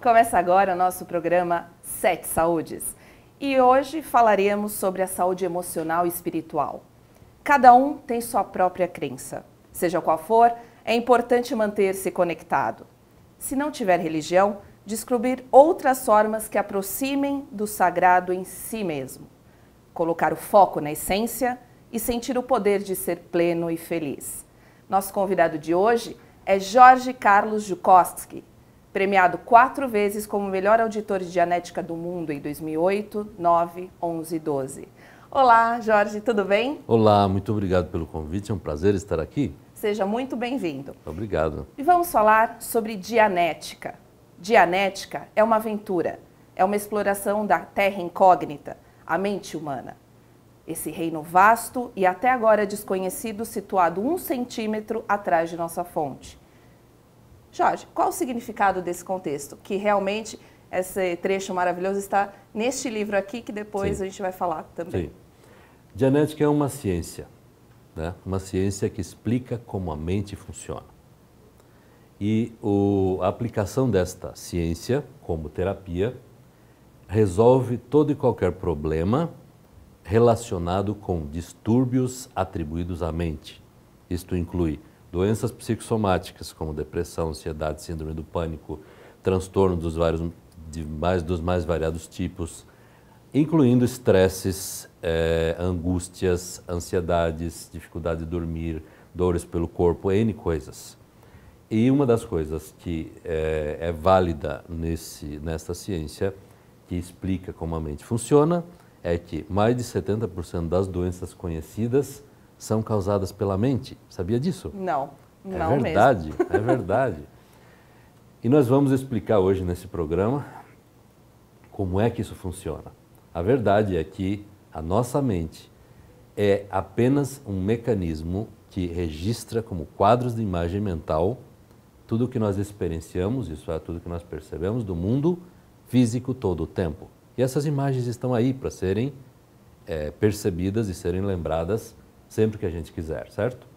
Começa agora o nosso programa Sete Saúdes. E hoje falaremos sobre a saúde emocional e espiritual. Cada um tem sua própria crença. Seja qual for, é importante manter-se conectado. Se não tiver religião, descobrir outras formas que aproximem do sagrado em si mesmo. Colocar o foco na essência e sentir o poder de ser pleno e feliz. Nosso convidado de hoje é Jorge Carlos Jukowski, premiado 4 vezes como melhor auditor de genética do mundo em 2008, 9, 11 e 12. Olá, Jorge, tudo bem? Olá, muito obrigado pelo convite, é um prazer estar aqui. Seja muito bem-vindo. Obrigado. E vamos falar sobre Dianética. Dianética é uma aventura, é uma exploração da terra incógnita, a mente humana. Esse reino vasto e até agora desconhecido, situado 1 centímetro atrás de nossa fonte. Jorge, qual o significado desse contexto? Que realmente esse trecho maravilhoso está neste livro aqui, que depois a gente vai falar também. Sim. Dianética é uma ciência, né? Uma ciência que explica como a mente funciona. E a aplicação desta ciência, como terapia, resolve todo e qualquer problema relacionado com distúrbios atribuídos à mente. Isto inclui doenças psicossomáticas, como depressão, ansiedade, síndrome do pânico, transtorno dos mais variados tipos, incluindo estresses, angústias, ansiedades, dificuldade de dormir, dores pelo corpo, N coisas. E uma das coisas que é válida nesta ciência, que explica como a mente funciona, é que mais de 70% das doenças conhecidas são causadas pela mente. Sabia disso? Não é verdade, mesmo. É verdade. E nós vamos explicar hoje nesse programa como é que isso funciona. A verdade é que a nossa mente é apenas um mecanismo que registra como quadros de imagem mental tudo o que nós experienciamos, isso é, tudo que nós percebemos do mundo físico todo o tempo. E essas imagens estão aí para serem percebidas e serem lembradas sempre que a gente quiser, certo?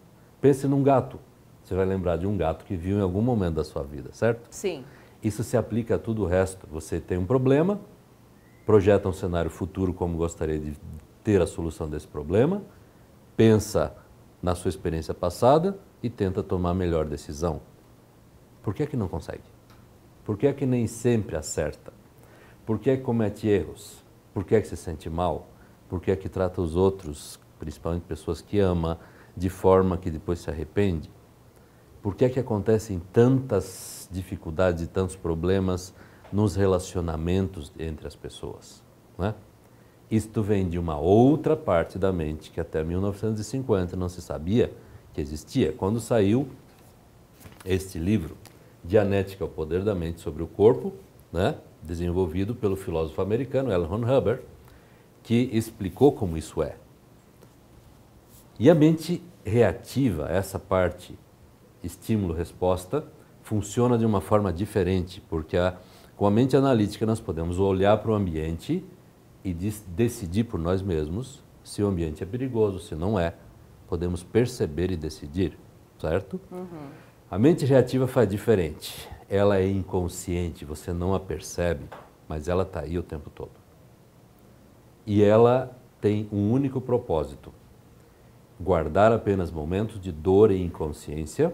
Pense num gato. Você vai lembrar de um gato que viu em algum momento da sua vida, certo? Sim. Isso se aplica a tudo o resto. Você tem um problema, projeta um cenário futuro como gostaria de ter a solução desse problema, pensa na sua experiência passada e tenta tomar a melhor decisão. Por que é que não consegue? Por que é que nem sempre acerta? Por que é que comete erros? Por que é que se sente mal? Por que é que trata os outros, principalmente pessoas que ama, de forma que depois se arrepende? Por que é que acontecem tantas dificuldades e tantos problemas nos relacionamentos entre as pessoas? Não é? Isto vem de uma outra parte da mente que até 1950 não se sabia que existia. Quando saiu este livro, Dianética, o Poder da Mente sobre o Corpo, né? Desenvolvido pelo filósofo americano L. Ron Hubbard, que explicou como isso é. E a mente reativa, essa parte estímulo-resposta, funciona de uma forma diferente, porque com a mente analítica nós podemos olhar para o ambiente e decidir por nós mesmos se o ambiente é perigoso, se não é. Podemos perceber e decidir, certo? Uhum. A mente reativa faz diferente. Ela é inconsciente, você não a percebe, mas ela está aí o tempo todo. E ela tem um único propósito: guardar apenas momentos de dor e inconsciência,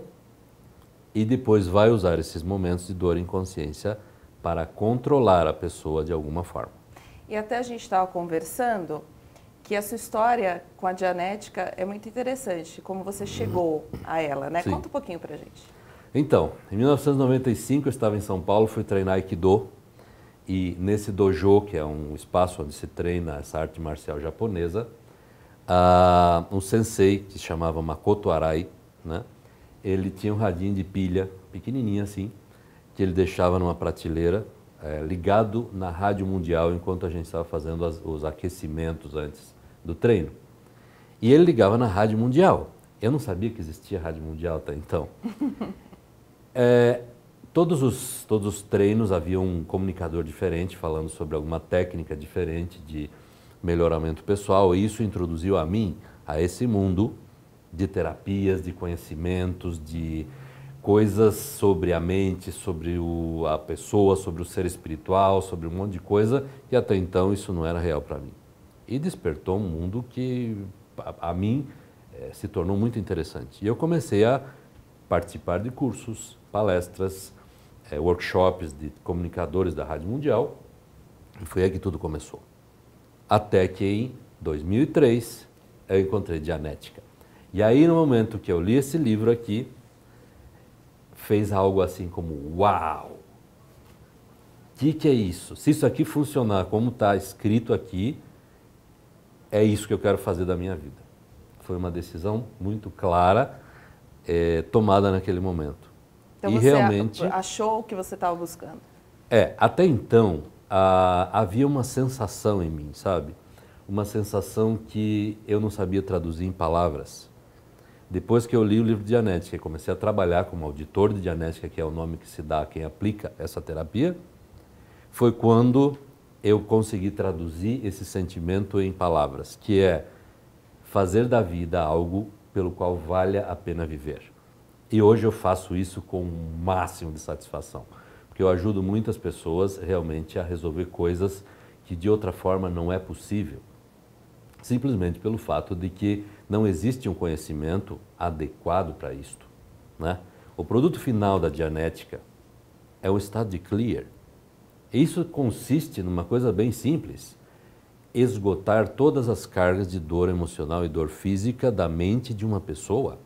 e depois vai usar esses momentos de dor e inconsciência para controlar a pessoa de alguma forma. E até a gente estava conversando que a sua história com a Dianética é muito interessante, como você chegou a ela, né? Sim. Conta um pouquinho pra gente. Então, em 1995 eu estava em São Paulo, fui treinar Aikido, e nesse dojo, que é um espaço onde se treina essa arte marcial japonesa, um sensei que se chamava Makoto Arai, né? Ele tinha um radinho de pilha, pequenininho assim, que ele deixava numa prateleira, ligado na Rádio Mundial, enquanto a gente estava fazendo os aquecimentos antes do treino. E ele ligava na Rádio Mundial. Eu não sabia que existia Rádio Mundial até então. Todos os treinos havia um comunicador diferente, falando sobre alguma técnica diferente de melhoramento pessoal, e isso introduziu a mim a esse mundo de terapias, de conhecimentos, de coisas sobre a mente, sobre a pessoa, sobre o ser espiritual, sobre um monte de coisa, e até então isso não era real para mim. E despertou um mundo que, a mim, se tornou muito interessante. E eu comecei a participar de cursos, palestras, workshops de comunicadores da Rádio Mundial, e foi aí que tudo começou. Até que em 2003 eu encontrei Dianética. E aí, no momento que eu li esse livro aqui, fez algo assim como, uau! O que é isso? Se isso aqui funcionar como está escrito aqui, é isso que eu quero fazer da minha vida. Foi uma decisão muito clara, tomada naquele momento. Então e você realmente achou o que você estava buscando? Até então, havia uma sensação em mim, sabe? Uma sensação que eu não sabia traduzir em palavras. Depois que eu li o livro de Dianética e comecei a trabalhar como auditor de Dianética, que é o nome que se dá a quem aplica essa terapia, foi quando eu consegui traduzir esse sentimento em palavras, que é fazer da vida algo pelo qual valha a pena viver. E hoje eu faço isso com o máximo de satisfação, porque eu ajudo muitas pessoas realmente a resolver coisas que de outra forma não é possível, simplesmente pelo fato de que não existe um conhecimento adequado para isto, né? O produto final da Dianética é o estado de clear. Isso consiste numa coisa bem simples: esgotar todas as cargas de dor emocional e dor física da mente de uma pessoa.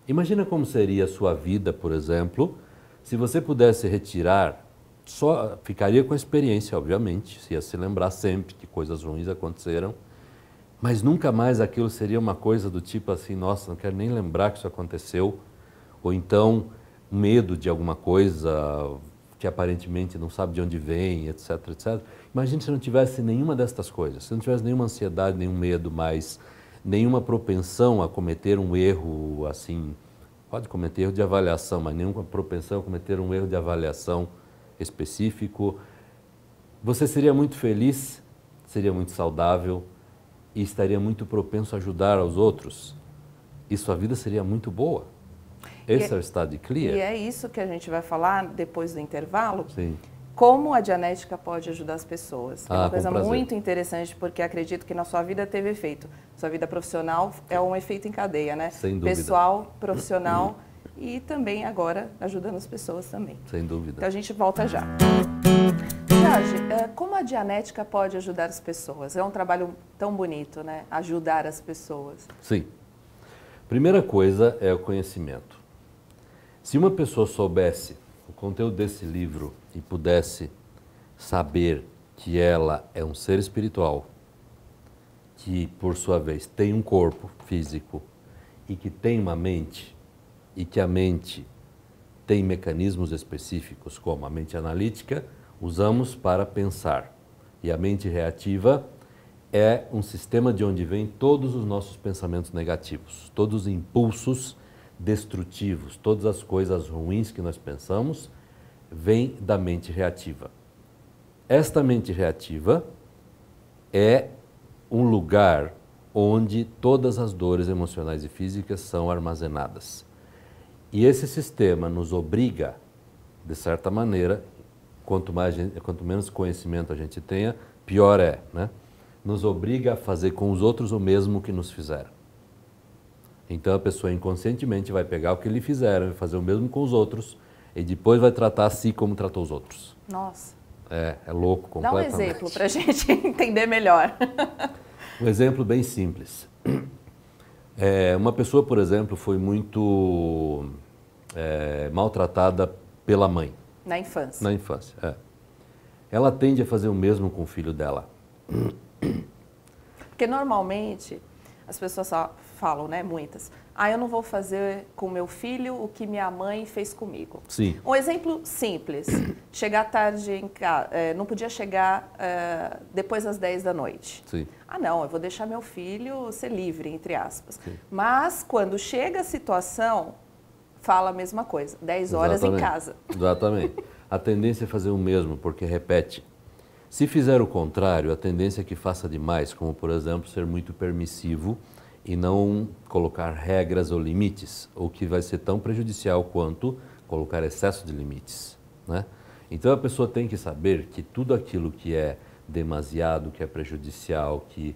Imagina como seria a sua vida, por exemplo, se você pudesse retirar, só ficaria com a experiência, obviamente, se ia se lembrar sempre que coisas ruins aconteceram, mas nunca mais aquilo seria uma coisa do tipo assim, nossa, não quero nem lembrar que isso aconteceu, ou então medo de alguma coisa que aparentemente não sabe de onde vem, etc, etc. Imagine se não tivesse nenhuma destas coisas, se não tivesse nenhuma ansiedade, nenhum medo mais, nenhuma propensão a cometer um erro assim, pode cometer erro de avaliação, mas nenhuma propensão a cometer um erro de avaliação específico. Você seria muito feliz, seria muito saudável e estaria muito propenso a ajudar aos outros. E sua vida seria muito boa. Esse é o estado de clear. E é isso que a gente vai falar depois do intervalo. Sim. Como a Dianética pode ajudar as pessoas. É uma coisa prazer. muito interessante, porque acredito que na sua vida teve efeito. Sua vida profissional é um efeito em cadeia, né? Sem dúvida. Pessoal, profissional e também agora ajudando as pessoas também. Sem dúvida. Então a gente volta já. Jorge, como a Dianética pode ajudar as pessoas? É um trabalho tão bonito, né? Ajudar as pessoas. Sim. Primeira coisa é o conhecimento. Se uma pessoa soubesse o conteúdo desse livro e pudesse saber que ela é um ser espiritual, que por sua vez tem um corpo físico e que tem uma mente, e que a mente tem mecanismos específicos, como a mente analítica, usamos para pensar. E a mente reativa é um sistema de onde vêm todos os nossos pensamentos negativos, todos os impulsos destrutivos, todas as coisas ruins que nós pensamos, vêm da mente reativa. Esta mente reativa é um lugar onde todas as dores emocionais e físicas são armazenadas. E esse sistema nos obriga, de certa maneira, quanto menos conhecimento a gente tenha, pior é, né? Nos obriga a fazer com os outros o mesmo que nos fizeram. Então a pessoa inconscientemente vai pegar o que lhe fizeram e fazer o mesmo com os outros e depois vai tratar a si como tratou os outros. Nossa. É louco completamente. Dá um exemplo para a gente entender melhor. Um exemplo bem simples. Uma pessoa, por exemplo, foi muito maltratada pela mãe. Na infância. Na infância, Ela tende a fazer o mesmo com o filho dela. Porque normalmente as pessoas só falam, né, muitas, eu não vou fazer com meu filho o que minha mãe fez comigo. Sim. Um exemplo simples, chegar tarde em casa, não podia chegar depois das 10 da noite. Sim. Não, eu vou deixar meu filho ser livre, entre aspas. Sim. Mas quando chega a situação, fala a mesma coisa, 10 horas em casa. Exatamente. A tendência é fazer o mesmo, porque repete. Se fizer o contrário, a tendência é que faça demais, como por exemplo ser muito permissivo e não colocar regras ou limites, o que vai ser tão prejudicial quanto colocar excesso de limites, né? Então a pessoa tem que saber que tudo aquilo que é demasiado, que é prejudicial, que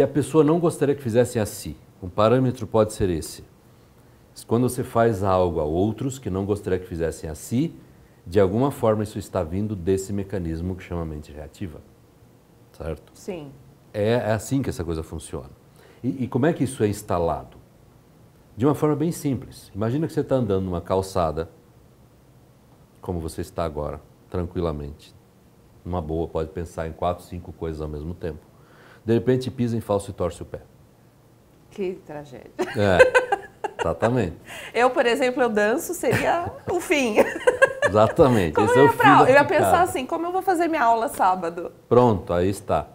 a pessoa não gostaria que fizessem a si. Um parâmetro pode ser esse. Quando você faz algo a outros que não gostaria que fizessem a si, de alguma forma isso está vindo desse mecanismo que chama mente reativa, certo? Sim. É assim que essa coisa funciona. E como é que isso é instalado? De uma forma bem simples. Imagina que você está andando numa calçada, como você está agora, tranquilamente. Numa boa, pode pensar em 4, 5 coisas ao mesmo tempo. De repente pisa em falso e torce o pé. Que tragédia. Exatamente. Eu, por exemplo, eu danço, seria o fim. Exatamente. Esse é o fim da Eu ia pensar picada. assim, como eu vou fazer minha aula sábado? Pronto, aí está.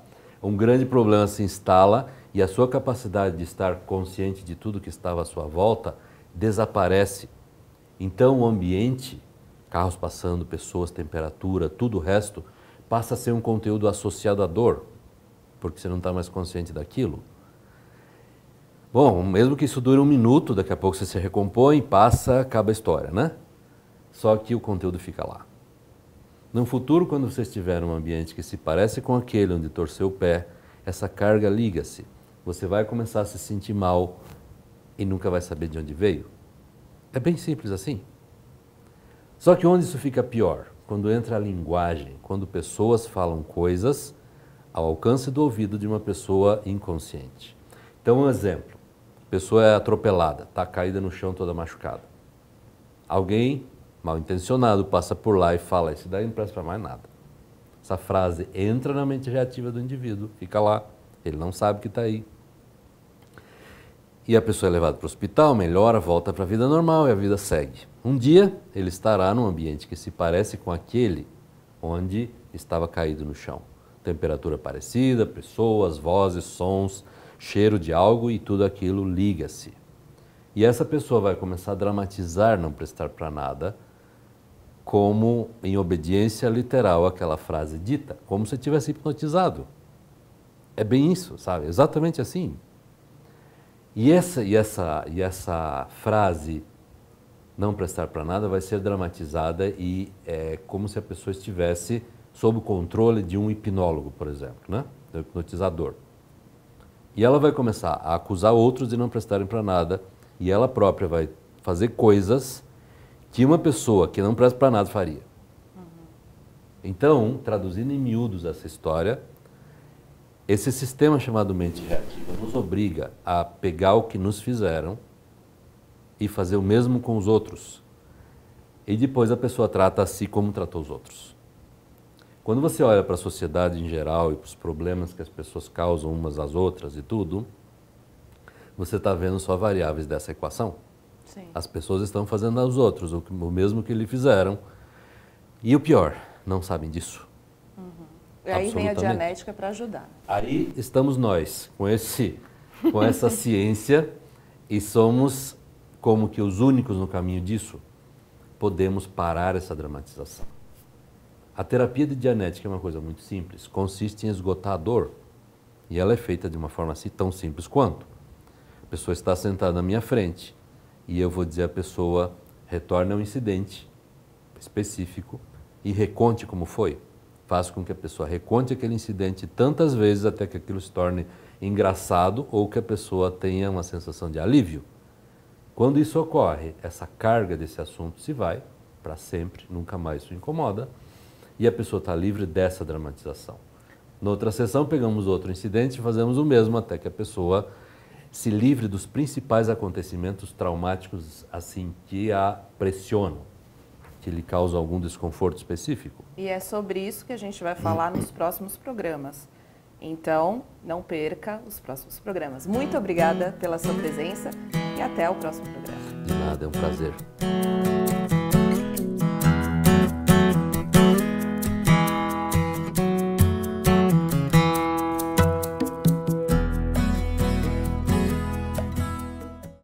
Um grande problema se instala e a sua capacidade de estar consciente de tudo que estava à sua volta desaparece. Então o ambiente, carros passando, pessoas, temperatura, tudo o resto, passa a ser um conteúdo associado à dor, porque você não está mais consciente daquilo. Bom, mesmo que isso dure 1 minuto, daqui a pouco você se recompõe, passa, acaba a história, né? Só que o conteúdo fica lá. No futuro, quando você estiver num ambiente que se parece com aquele onde torceu o pé, essa carga liga-se. Você vai começar a se sentir mal e nunca vai saber de onde veio. É bem simples assim. Só que onde isso fica pior? Quando entra a linguagem, quando pessoas falam coisas ao alcance do ouvido de uma pessoa inconsciente. Então, um exemplo. A pessoa é atropelada, está caída no chão toda machucada. Alguém mal intencionado passa por lá e fala, isso daí não presta para mais nada. Essa frase entra na mente reativa do indivíduo, fica lá, ele não sabe que está aí. E a pessoa é levada para o hospital, melhora, volta para a vida normal e a vida segue. Um dia ele estará num ambiente que se parece com aquele onde estava caído no chão. Temperatura parecida, pessoas, vozes, sons, cheiro de algo e tudo aquilo liga-se. E essa pessoa vai começar a dramatizar, não prestar para nada, como em obediência literal àquela frase dita, como se tivesse hipnotizado. É bem isso, sabe? Exatamente assim. E essa frase, não prestar para nada, vai ser dramatizada e é como se a pessoa estivesse sob o controle de um hipnólogo, por exemplo, né? Um hipnotizador. E ela vai começar a acusar outros de não prestarem para nada e ela própria vai fazer coisas que uma pessoa que não presta para nada faria. Então, traduzindo em miúdos essa história, esse sistema chamado mente reativa nos obriga a pegar o que nos fizeram e fazer o mesmo com os outros. E depois a pessoa trata a si como tratou os outros. Quando você olha para a sociedade em geral e para os problemas que as pessoas causam umas às outras e tudo, você está vendo só variáveis dessa equação. Sim. As pessoas estão fazendo aos outros o mesmo que lhe fizeram. E o pior, não sabem disso. E aí vem a dianética para ajudar. Aí estamos nós, com essa ciência, e somos como que os únicos no caminho disso. Podemos parar essa dramatização. A terapia de dianética é uma coisa muito simples, consiste em esgotar a dor. E ela é feita de uma forma assim tão simples quanto. A pessoa está sentada na minha frente e eu vou dizer à pessoa, retorne ao incidente específico e reconte como foi. Faço com que a pessoa reconte aquele incidente tantas vezes até que aquilo se torne engraçado ou que a pessoa tenha uma sensação de alívio. Quando isso ocorre, essa carga desse assunto se vai para sempre, nunca mais isso incomoda, e a pessoa está livre dessa dramatização. Na outra sessão, pegamos outro incidente e fazemos o mesmo até que a pessoa se livre dos principais acontecimentos traumáticos assim que a pressionam, que lhe causam algum desconforto específico. E é sobre isso que a gente vai falar nos próximos programas. Então, não perca os próximos programas. Muito obrigada pela sua presença e até o próximo programa. De nada, é um prazer.